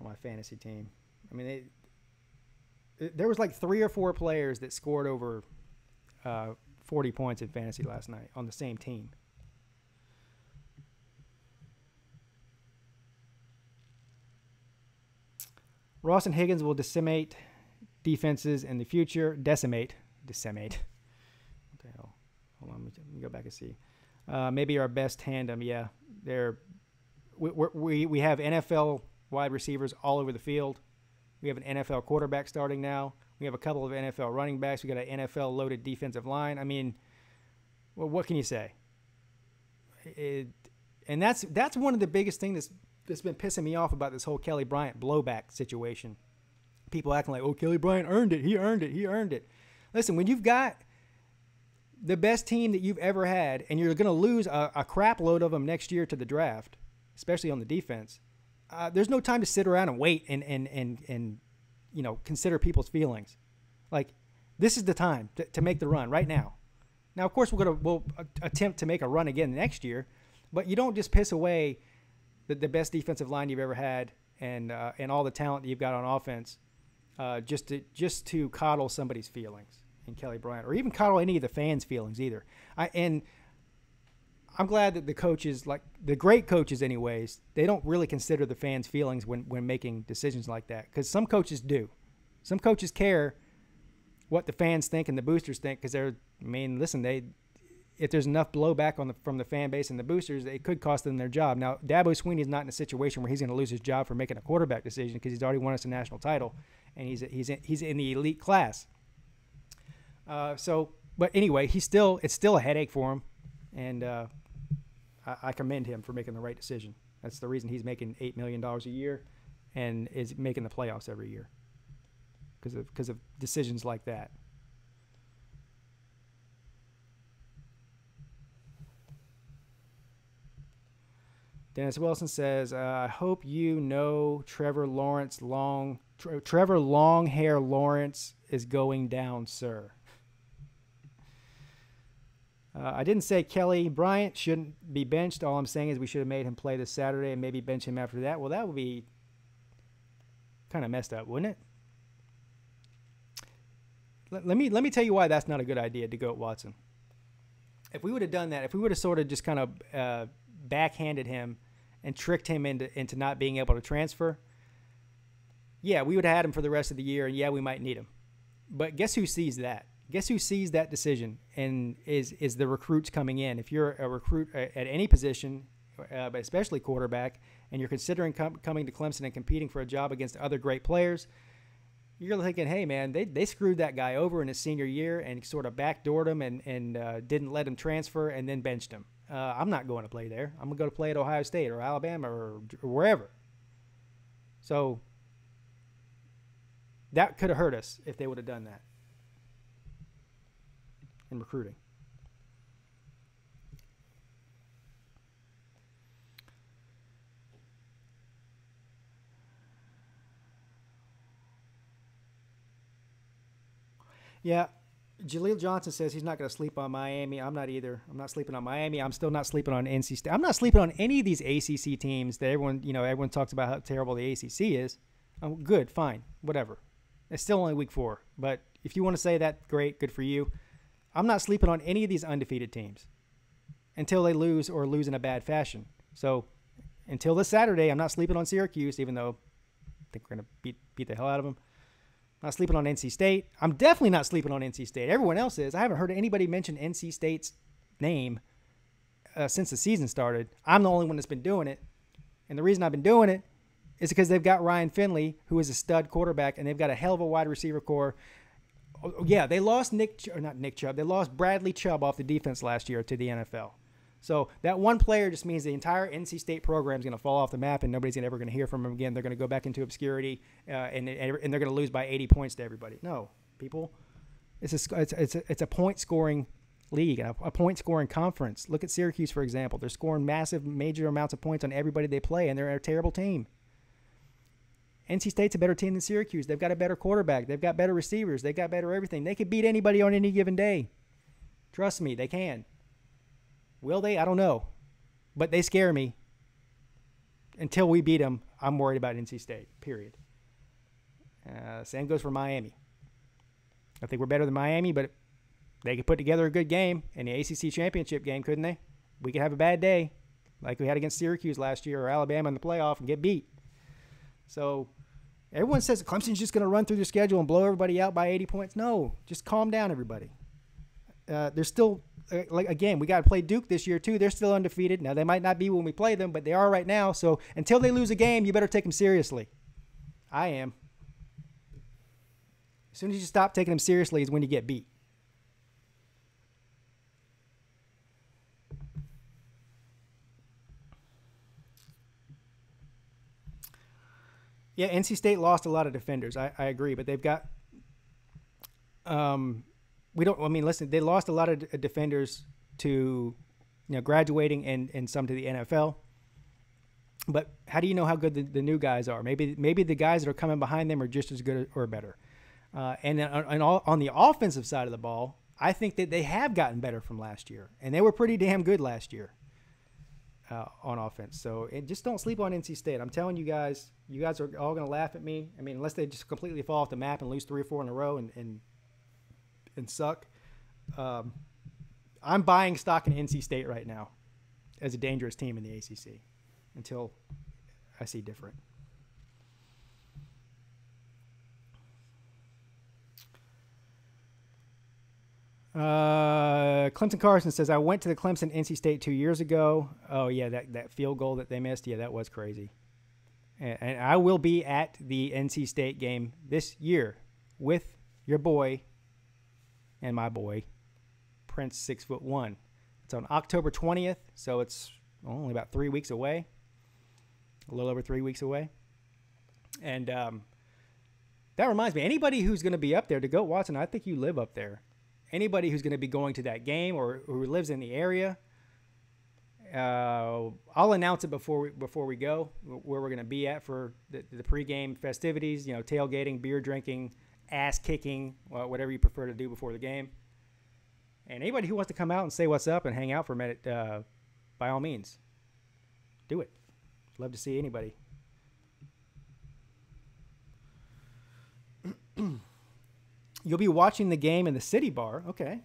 on my fantasy team? I mean, there was like 3 or 4 players that scored over 40 points in fantasy last night on the same team. Ross and Higgins will decimate defenses in the future. Decimate. What the hell? Hold on, let me go back and see. Maybe our best tandem. Yeah, we have NFL wide receivers all over the field. We have an NFL quarterback starting now. We have a couple of NFL running backs. We got an NFL loaded defensive line. I mean, well, what can you say? And that's one of the biggest things that's been pissing me off about this whole Kelly Bryant blowback situation. People acting like, oh, Kelly Bryant earned it. He earned it. Listen, when you've got the best team that you've ever had and you're going to lose a crap load of them next year to the draft, especially on the defense, there's no time to sit around and wait and consider people's feelings. Like, this is the time to make the run right now. Now, of course, we'll attempt to make a run again next year, but you don't just piss away the best defensive line you've ever had and all the talent that you've got on offense just to coddle somebody's feelings in Kelly Bryant, or even coddle any of the fans' feelings either. And I'm glad that the coaches, like the great coaches anyways, they don't really consider the fans' feelings when making decisions like that, because some coaches do. Some coaches care what the fans think and the boosters think, because if there's enough blowback from the fan base and the boosters, it could cost them their job. Now, Dabo Swinney's not in a situation where he's going to lose his job for making a quarterback decision, because he's already won us a national title, and he's in the elite class. But anyway, it's still a headache for him, and I commend him for making the right decision. That's the reason he's making $8 million a year and is making the playoffs every year, because of decisions like that. Dennis Wilson says, I hope you know Trevor Long-Hair Lawrence is going down, sir. I didn't say Kelly Bryant shouldn't be benched. All I'm saying is we should have made him play this Saturday and maybe bench him after that. Well, that would be kind of messed up, wouldn't it? Let me tell you why that's not a good idea to go at Watson. If we would have done that, if we would have sort of just kind of backhanded him and tricked him into not being able to transfer, yeah, we would have had him for the rest of the year, and yeah, we might need him. But guess who sees that? Guess who sees that decision and is the recruits coming in? If you're a recruit at any position, but especially quarterback, and you're considering coming to Clemson and competing for a job against other great players, you're thinking, hey, man, they screwed that guy over in his senior year and sort of backdoored him and didn't let him transfer and then benched him. I'm not going to play there. I'm going to go to play at Ohio State or Alabama or wherever. So that could have hurt us if they would have done that in recruiting. Yeah, Jaleel Johnson says he's not going to sleep on Miami. I'm not either. I'm not sleeping on Miami. I'm still not sleeping on NC State. I'm not sleeping on any of these ACC teams that everyone talks about how terrible the ACC is. I'm good, fine, whatever. It's still only week 4, but if you want to say that, great, good for you. I'm not sleeping on any of these undefeated teams until they lose or lose in a bad fashion. So until this Saturday, I'm not sleeping on Syracuse, even though I think we're going to beat the hell out of them. I'm not sleeping on NC State. I'm definitely not sleeping on NC State. Everyone else is. I haven't heard anybody mention NC State's name since the season started. I'm the only one that's been doing it. And the reason I've been doing it is because they've got Ryan Finley, who is a stud quarterback, and they've got a hell of a wide receiver core. Oh, yeah, they lost They lost Bradley Chubb off the defense last year to the NFL. So that one player just means the entire NC State program is going to fall off the map, and nobody's ever going to hear from them again. They're going to go back into obscurity, and they're going to lose by 80 points to everybody. No, people, it's a point scoring league, a point scoring conference. Look at Syracuse, for example. They're scoring major amounts of points on everybody they play, and they're a terrible team. NC State's a better team than Syracuse. They've got a better quarterback. They've got better receivers. They've got better everything. They could beat anybody on any given day. Trust me, they can. Will they? I don't know. But they scare me. Until we beat them, I'm worried about NC State, period. Same goes for Miami. I think we're better than Miami, but they could put together a good game in the ACC championship game, couldn't they? We could have a bad day like we had against Syracuse last year or Alabama in the playoff and get beat. So everyone says Clemson's just going to run through their schedule and blow everybody out by 80 points. No, just calm down, everybody. They're still, again, we got to play Duke this year too. They're still undefeated. Now, they might not be when we play them, but they are right now. So until they lose a game, you better take them seriously. I am. As soon as you stop taking them seriously is when you get beat. Yeah, NC State lost a lot of defenders. I agree, but they've got listen, they lost a lot of defenders to graduating and some to the NFL. But how do you know how good the new guys are? Maybe the guys that are coming behind them are just as good or better. And on the offensive side of the ball, I think that they have gotten better from last year, and they were pretty damn good last year on offense. So just don't sleep on NC State. I'm telling you guys are all going to laugh at me. I mean, unless they just completely fall off the map and lose 3 or 4 in a row and suck. I'm buying stock in NC State right now as a dangerous team in the ACC until I see different. Clemson Carson says, I went to the Clemson NC State 2 years ago. Oh, yeah, that field goal that they missed. Yeah, that was crazy. And I will be at the NC State game this year with your boy and my boy, Prince 6'1". It's on October 20th, so it's only about 3 weeks away. A little over 3 weeks away. And that reminds me, anybody who's going to be up there, to go Watson, I think you live up there. Anybody who's going to be going to that game or who lives in the area, I'll announce it before we go, where we're going to be at for the pregame festivities, tailgating, beer drinking, ass kicking, whatever you prefer to do before the game. And anybody who wants to come out and say what's up and hang out for a minute, by all means, do it. Love to see anybody. You'll be watching the game in the City Bar. Okay.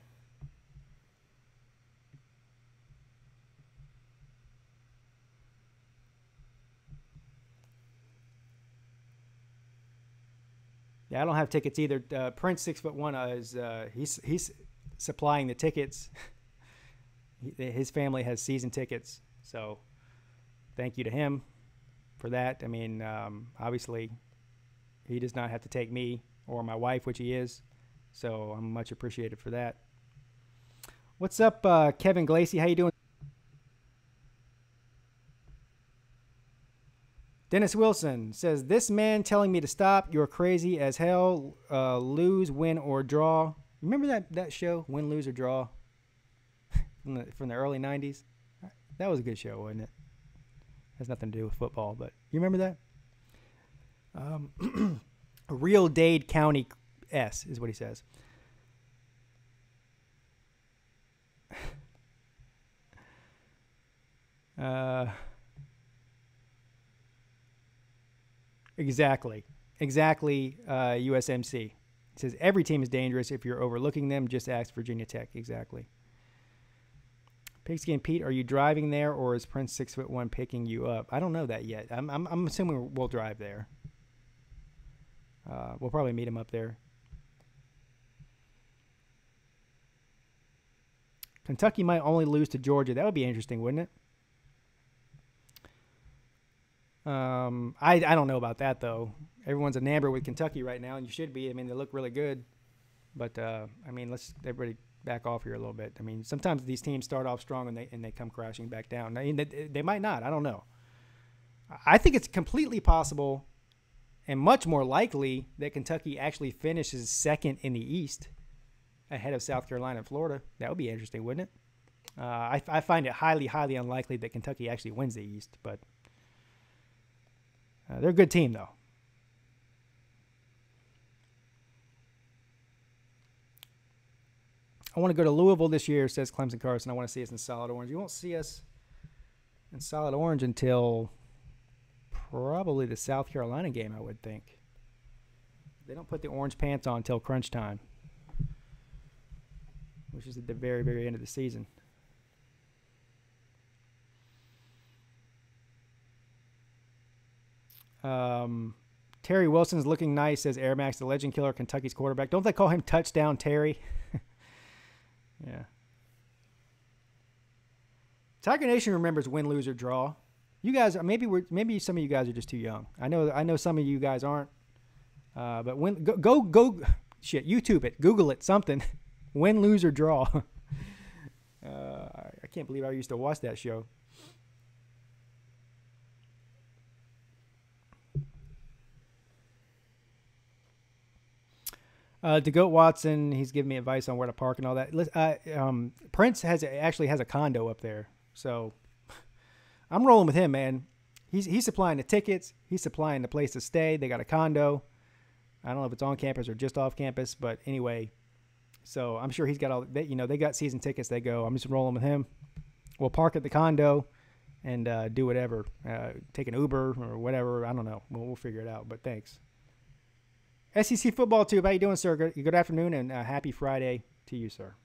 Yeah, I don't have tickets either. Prince 6'1" is he's supplying the tickets. His family has season tickets, so thank you to him for that. I mean, obviously, he does not have to take me or my wife, which he is, so I'm much appreciated for that. What's up, Kevin Glacy? How you doing? Dennis Wilson says, this man telling me to stop, you're crazy as hell, lose, win, or draw. Remember that show, Win, Lose, or Draw, from the early 90s? That was a good show, wasn't it? Has nothing to do with football, but you remember that? Real Dade County S is what he says. Exactly. USMC. It says every team is dangerous. If you're overlooking them, just ask Virginia Tech. Exactly. Pigskin Pete, are you driving there, or is Prince 6'1" picking you up? I don't know that yet. I'm assuming we'll drive there. We'll probably meet him up there. Kentucky might only lose to Georgia. That would be interesting, wouldn't it? I don't know about that, though. Everyone's enamored with Kentucky right now, and you should be. I mean, they look really good. But, I mean, let's everybody back off here a little bit. I mean, sometimes these teams start off strong and they come crashing back down. I mean, they might not. I don't know. I think it's completely possible and much more likely that Kentucky actually finishes second in the East ahead of South Carolina and Florida. That would be interesting, wouldn't it? I find it highly, highly unlikely that Kentucky actually wins the East, but they're a good team, though. I want to go to Louisville this year, says Clemson Carson. I want to see us in solid orange. You won't see us in solid orange until probably the South Carolina game, I would think. They don't put the orange pants on until crunch time, which is at the very, very end of the season. Terry Wilson's looking nice, says Air Max, the legend killer, Kentucky's quarterback. Don't they call him Touchdown Terry? Yeah. Tiger Nation remembers win, lose, or draw. You guys, maybe some of you guys are just too young. I know some of you guys aren't. But go, shit, YouTube it, Google it, something. Win, lose, or draw. I can't believe I used to watch that show. DeGoat Watson, he's giving me advice on where to park and all that. Prince actually has a condo up there, so I'm rolling with him, man. He's supplying the tickets. He's supplying the place to stay. They got a condo. I don't know if it's on campus or just off campus, but anyway, so I'm sure he's got all. They got season tickets. They go. I'm just rolling with him. We'll park at the condo and do whatever. Take an Uber or whatever. I don't know. We'll figure it out. But thanks. SEC Football Tube, how you doing, sir? Good afternoon and happy Friday to you, sir.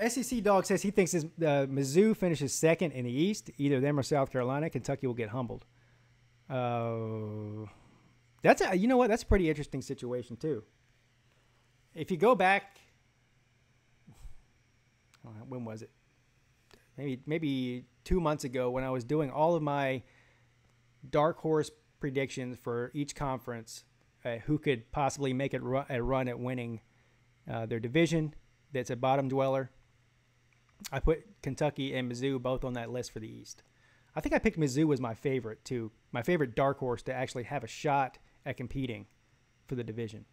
SEC Dog says he thinks Mizzou finishes second in the East. Either them or South Carolina. Kentucky will get humbled. You know what? That's a pretty interesting situation too. If you go back, when was it? Maybe 2 months ago when I was doing all of my dark horse predictions for each conference, who could possibly make a run at winning their division that's a bottom dweller. I put Kentucky and Mizzou both on that list for the East. I think I picked Mizzou as my favorite too, my favorite dark horse to actually have a shot at competing for the division.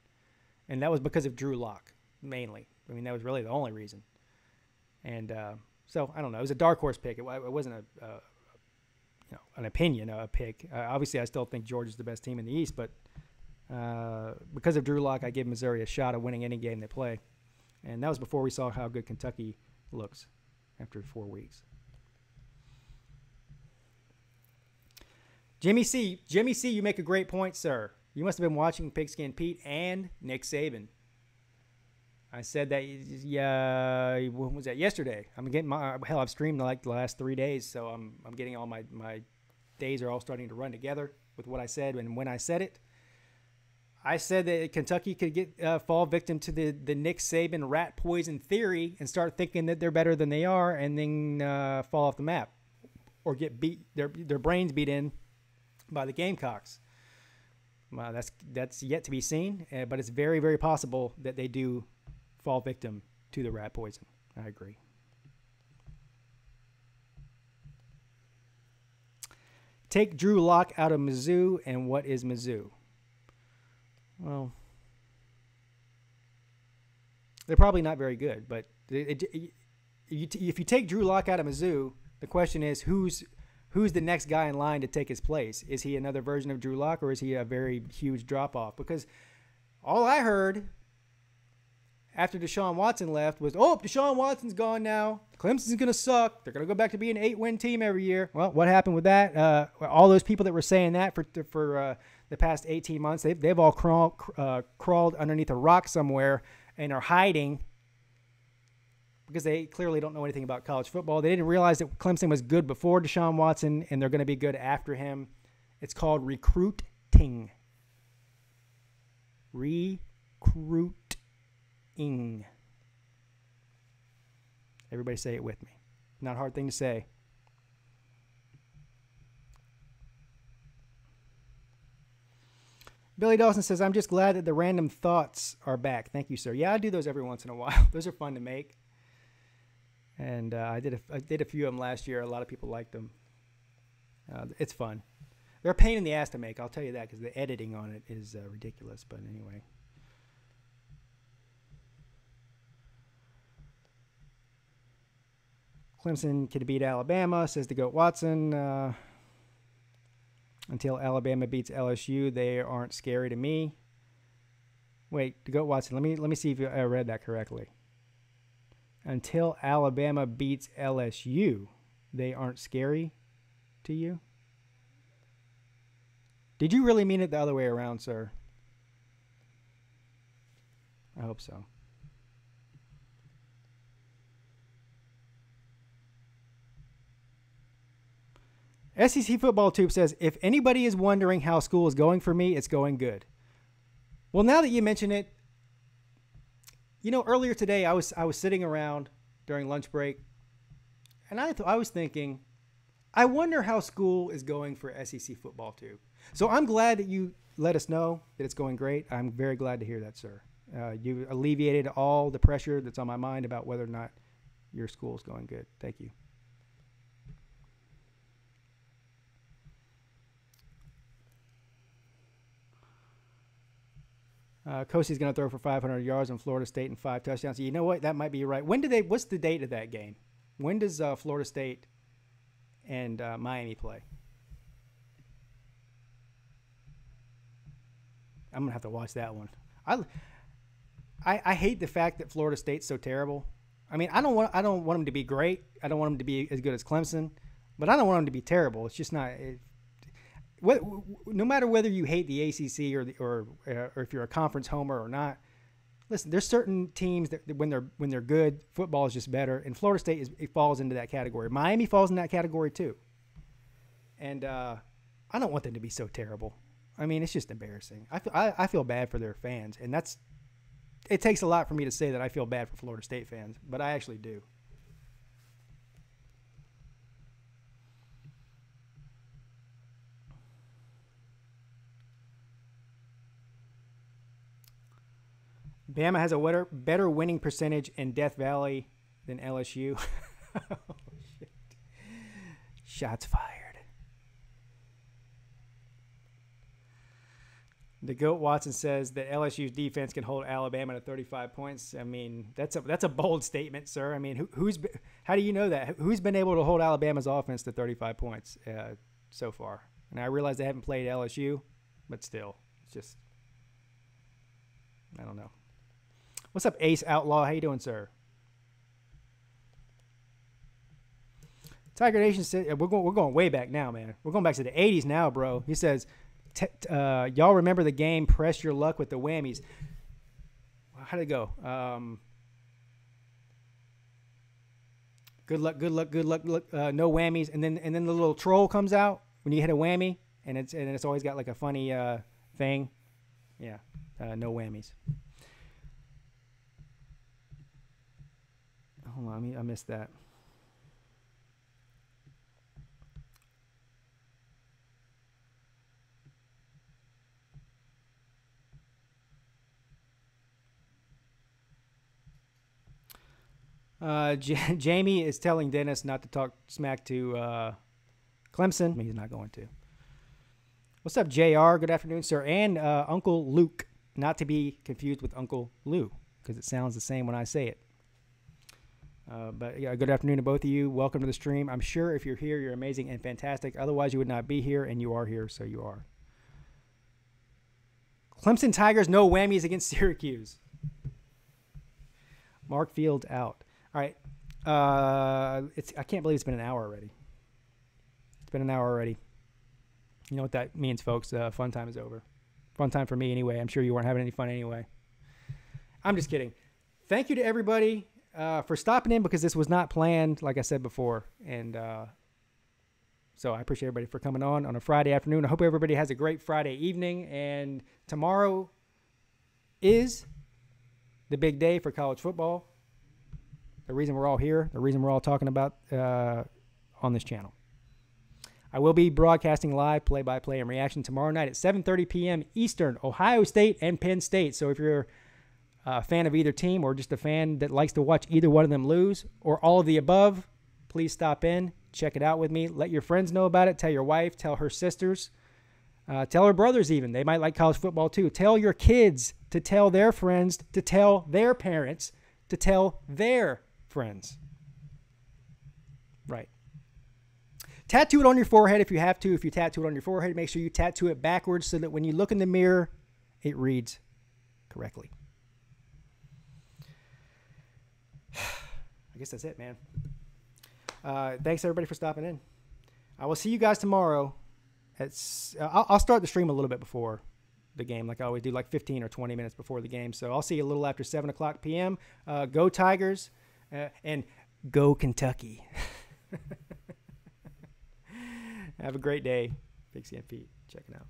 And that was because of Drew Lock, mainly. I mean, that was really the only reason. And so I don't know. It was a dark horse pick. It wasn't an opinion, a pick. Obviously, I still think Georgia's the best team in the East, but because of Drew Lock, I give Missouri a shot at winning any game they play. And that was before we saw how good Kentucky looks after 4 weeks. Jimmy C, you make a great point, sir. You must have been watching Pigskin Pete and Nick Saban. I said that, when was that? Yesterday. I'm getting I've streamed like the last 3 days, so I'm getting all my days are all starting to run together with what I said and when I said it. I said that Kentucky could get fall victim to the Nick Saban rat poison theory and start thinking that they're better than they are, and then fall off the map or get beat their brains beat in by the Gamecocks. That's yet to be seen, but it's very, very possible that they do fall victim to the rat poison. I agree. Take Drew Lock out of Mizzou, and what is Mizzou? Well, they're probably not very good, but if you take Drew Lock out of Mizzou, the question is who's the next guy in line to take his place? Is he another version of Drew Lock, or is he a very huge drop-off? Because all I heard after Deshaun Watson left was, Deshaun Watson's gone now. Clemson's going to suck. They're going to go back to being an 8-win team every year. Well, what happened with that? All those people that were saying that for the past 18 months, they've all crawled underneath a rock somewhere and are hiding because they clearly don't know anything about college football. They didn't realize that Clemson was good before Deshaun Watson, and they're going to be good after him. It's called recruiting. Recruiting. Everybody say it with me. Not a hard thing to say. Billy Dawson says, I'm just glad that the random thoughts are back. Thank you, sir. Yeah, I do those every once in a while. Those are fun to make. And I did a few of them last year. A lot of people liked them. It's fun. They're a pain in the ass to make, I'll tell you that, because the editing on it is ridiculous. But anyway. Clemson could beat Alabama, says the GOAT Watson. Until Alabama beats LSU, they aren't scary to me. Wait, to go Watson. Let me see if I read that correctly. Until Alabama beats LSU, they aren't scary to you? Did you really mean it the other way around, sir? I hope so. SEC Football Tube says, if anybody is wondering how school is going for me, it's going good. Well, now that you mention it, you know, earlier today I was sitting around during lunch break, and I was thinking, I wonder how school is going for SEC Football Tube. So I'm glad that you let us know that it's going great. I'm very glad to hear that, sir. You alleviated all the pressure that's on my mind about whether or not your school is going good. Thank you. Kosey's going to throw for 500 yards on Florida State and 5 touchdowns. You know what? That might be right. What's the date of that game? When does Florida State and Miami play? I'm going to have to watch that one. I hate the fact that Florida State's so terrible. I mean, I don't want them to be great. I don't want them to be as good as Clemson, but I don't want them to be terrible. It's just not. No matter whether you hate the ACC or if you're a conference homer or not, listen. There's certain teams that when they're good, football is just better, and Florida State falls into that category. Miami falls in that category too, and I don't want them to be so terrible. I mean, it's just embarrassing. I feel bad for their fans, and it takes a lot for me to say that I feel bad for Florida State fans, but I actually do. Bama has a better winning percentage in Death Valley than LSU. Oh, shit. Shots fired. The GOAT Watson says that LSU's defense can hold Alabama to 35 points. I mean, that's a bold statement, sir. I mean, how do you know that? Who's been able to hold Alabama's offense to 35 points so far? And I realize they haven't played LSU, but still, it's just, I don't know. What's up, Ace Outlaw? How you doing, sir? Tiger Nation said we're going way back now, man. We're going back to the 80s now, bro. He says, y'all remember the game Press Your Luck with the Whammies. How did it go? Good luck, no whammies. And then the little troll comes out when you hit a whammy, and it's always got like a funny thing. Yeah, no whammies. Hold on, I missed that. Jamie is telling Dennis not to talk smack to Clemson. He's not going to. What's up, JR? Good afternoon, sir. And Uncle Luke, not to be confused with Uncle Lou, because it sounds the same when I say it. But yeah, good afternoon to both of you. Welcome to the stream. I'm sure if you're here, you're amazing and fantastic. Otherwise, you would not be here, and you are here, so you are. Clemson Tigers, no whammies against Syracuse. Mark Field out. All right. I can't believe it's been an hour already. It's been an hour already. You know what that means, folks. Fun time is over. Fun time for me anyway. I'm sure you weren't having any fun anyway. I'm just kidding. Thank you to everybody for stopping in, because this was not planned, like I said before. And so I appreciate everybody for coming on a Friday afternoon. I hope everybody has a great Friday evening. And tomorrow is the big day for college football. The reason we're all here, the reason we're all talking about on this channel. I will be broadcasting live play-by-play and reaction tomorrow night at 7:30 p.m. Eastern, Ohio State and Penn State. So if you're a fan of either team, or just a fan that likes to watch either one of them lose, or all of the above, please stop in, check it out with me. Let your friends know about it. Tell your wife, tell her sisters, tell her brothers even. They might like college football too. Tell your kids to tell their friends, to tell their parents, to tell their friends. Right. Tattoo it on your forehead if you have to. If you tattoo it on your forehead, make sure you tattoo it backwards so that when you look in the mirror, it reads correctly. I guess that's it, man. Thanks, everybody, for stopping in. I will see you guys tomorrow. I'll start the stream a little bit before the game, like I always do, like 15 or 20 minutes before the game. So I'll see you a little after 7 o'clock p.m. Go Tigers and go Kentucky. Have a great day. Pixie and Pete checking out.